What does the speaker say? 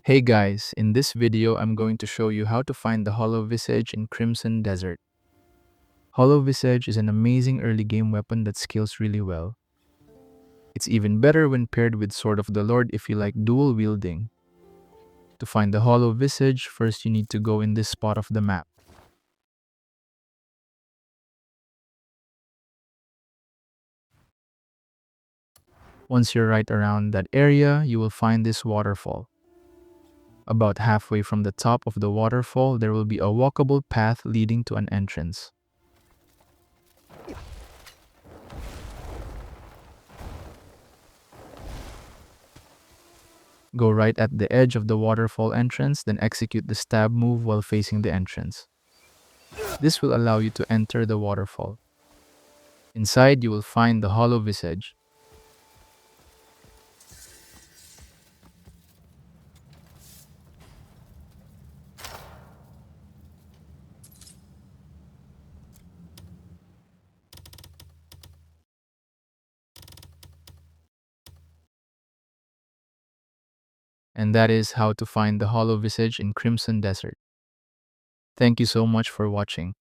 Hey guys, in this video I'm going to show you how to find the Hollow Visage in Crimson Desert. Hollow Visage is an amazing early game weapon that scales really well. It's even better when paired with Sword of the Lord if you like dual wielding. To find the Hollow Visage, first you need to go in this spot of the map. Once you're right around that area, you will find this waterfall. About halfway from the top of the waterfall, there will be a walkable path leading to an entrance. Go right at the edge of the waterfall entrance, then execute the stab move while facing the entrance. This will allow you to enter the waterfall. Inside, you will find the Hollow Visage. And that is how to find the Hollow Visage in Crimson Desert. Thank you so much for watching.